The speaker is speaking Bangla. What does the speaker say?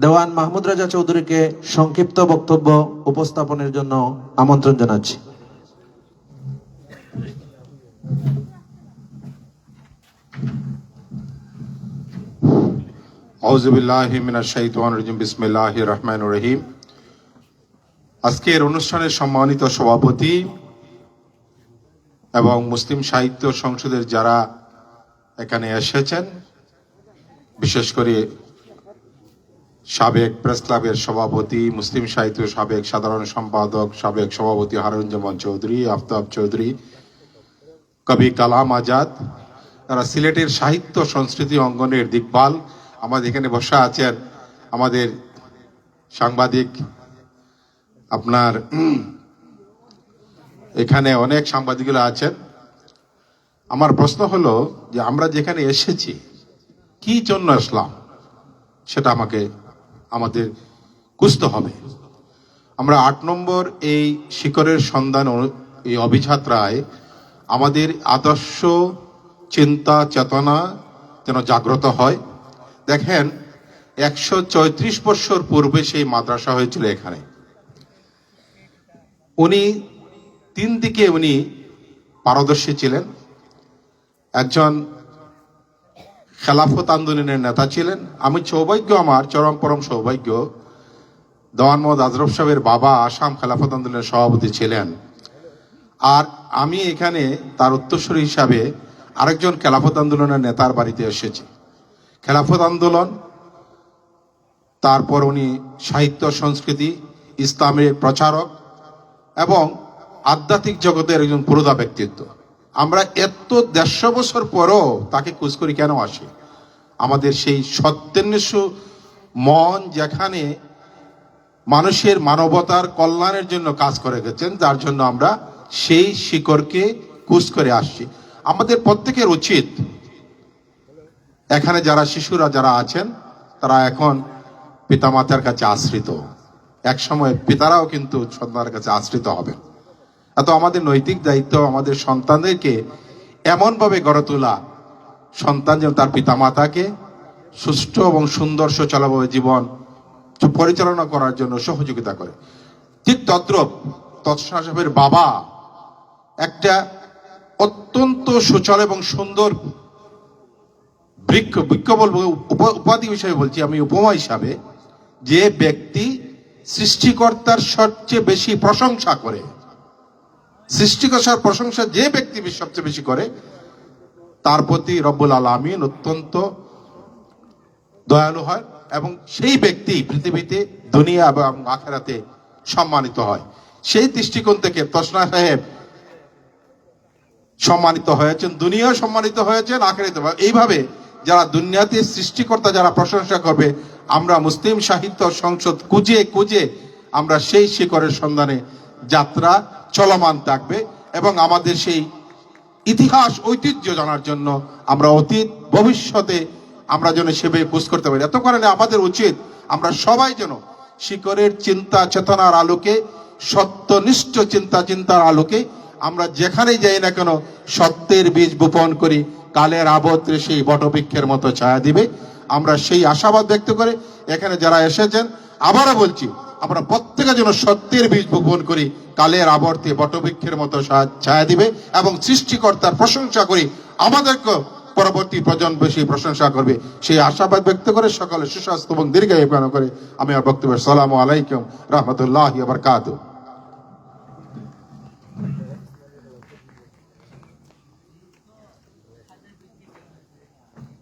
দেওয়ান মাহমুদ রাজা চৌধুরীকে সংক্ষিপ্ত বক্তব্য উপস্থাপনের জন্য আমন্ত্রণ জানাচ্ছি। আউযুবিল্লাহি মিনাশ শাইতানির রাজিম। বিসমিল্লাহির রহমানির রহিম। আজকের অনুষ্ঠানের সম্মানিত সভাপতি এবং মুসলিম সাহিত্য সংসদের যারা এখানে এসেছেন, বিশেষ করে সাবেক প্রেস ক্লাবের সভাপতি, মুসলিম সাহিত্য সাবেক সাধারণ সম্পাদক, সাবেক সভাপতি হারুনজামান চৌধুরী, আফতাব চৌধুরী, কবি কালাম আজাদ, তারা সিলেটের সাহিত্য সংস্কৃতি অঙ্গনের দিকপাল, আমাদের এখানে বসা আছেন আমাদের সাংবাদিক, আপনার এখানে অনেক সাংবাদিকরা আছেন। আমার প্রশ্ন হলো যে আমরা যেখানে এসেছি কি জন্য আসলাম সেটা আমাদের বুঝতে হবে। আমরা ৮ নম্বর এই শিখরের সন্ধান এই অভিযাত্রায় আমাদের আদর্শ চিন্তা চেতনা যেন জাগ্রত হয়। দেখেন, ১৩৪ বছর পূর্বে সেই মাদ্রাসা হয়েছিল এখানে। উনি ৩ দিকে পারদর্শী ছিলেন। একজন খেলাফত আন্দোলনের নেতা ছিলেন। আমি সৌভাগ্য, আমার চরম পরম সৌভাগ্য, দেওয়ান মোহাম্মদ আজরফ সাহেবের বাবা আসাম খেলাফত আন্দোলনের সভাপতি ছিলেন। আর আমি এখানে তার উত্তরসূরি হিসাবে আরেকজন খেলাফত আন্দোলনের নেতার বাড়িতে এসেছি। খেলাফত আন্দোলন, তারপর উনি সাহিত্য সংস্কৃতি ইসলামের প্রচারক এবং আধ্যাত্মিক জগতের একজন পুরোধা ব্যক্তিত্ব। আমরা এত ১৫০ বছর পরও তাকে খোঁজ করি কেন আসি? আমাদের সেই সত্যান্বেষী মন যেখানে মানুষের মানবতার কল্যাণের জন্য কাজ করে গেছেন, যার জন্য আমরা সেই শিকড়কে খোঁজ করে আসছি। আমাদের প্রত্যেকের উচিত, এখানে যারা শিশুরা যারা আছেন তারা এখন পিতামাতার কাছে আশ্রিত, একসময় পিতারাও কিন্তু সন্তানের কাছে আশ্রিত হবেন। এত আমাদের নৈতিক দায়িত্ব আমাদের সন্তানদেরকে এমনভাবে গড়ে তোলা, সন্তান যেন তার পিতামাতাকে সুষ্ঠু এবং সুন্দর সুচালাভাবে জীবন পরিচালনা করার জন্য সহযোগিতা করে। ঠিক তদ্রূপ তৎসা সাহেবের বাবা একটা অত্যন্ত সুচল এবং সুন্দর বৃক্ষ বলবো, উপাধি হিসাবে বলছি আমি, উপমা হিসাবে, যে ব্যক্তি সৃষ্টিকর্তার সবচেয়ে বেশি প্রশংসা করে, সৃষ্টিকর্তার প্রশংসা যে ব্যক্তি সবচেয়ে বেশি করে, তার প্রতি রব্বুল আলামিন অত্যন্ত দয়ালু হয় এবং সেই ব্যক্তি পৃথিবীতে দুনিয়া এবং আখিরাতে সম্মানিত হয়। সেই দৃষ্টিকোণ থেকে তসনা সাহেব সম্মানিত হয়েছেন, দুনিয়াও সম্মানিত হয়েছেন, আখিরাতে। এইভাবে যারা দুনিয়াতে সৃষ্টিকর্তা যারা প্রশংসা করবে, আমরা মুসলিম সাহিত্য সংসদ খুঁজে আমরা সেই শিখরের সন্ধানে যাত্রা চলমান থাকবে এবং আমাদের সেই ইতিহাস ঐতিহ্য জানার জন্য আমরা অতীত ভবিষ্যতে আমরা যেন সেভাবে খোঁজ করতে পারি। এত কারণে আমাদের উচিত আমরা সবাই যেন শিখরের চিন্তা চেতনার আলোকে, সত্যনিষ্ঠ চিন্তার আলোকে আমরা যেখানেই যাই না কেন সত্যের বীজ বপন করি, কালের আবর্তে সেই বটবৃক্ষের মতো ছায়া দিবে। আমরা সেই আশাবাদ ব্যক্ত করে এখানে যারা এসেছেন, আবারও বলছি, আমরা প্রত্যেকে যেন সত্যের বীজ বপন করি, কালের আবর্তে বটবৃক্ষের মতো ছায়া দিবে এবং সৃষ্টিকর্তার প্রশংসা করি, আমাদেরকে পরবর্তী প্রজন্ম বেশি প্রশংসা করবে, সেই আশাবাদ ব্যক্ত করে সকলে সুস্বাস্থ্য এবং দীর্ঘায়ু কামনা করে আমি আমার বক্তব্য। আসসালামু আলাইকুম রহমতুল্লাহি ওয়া বারাকাতুহু।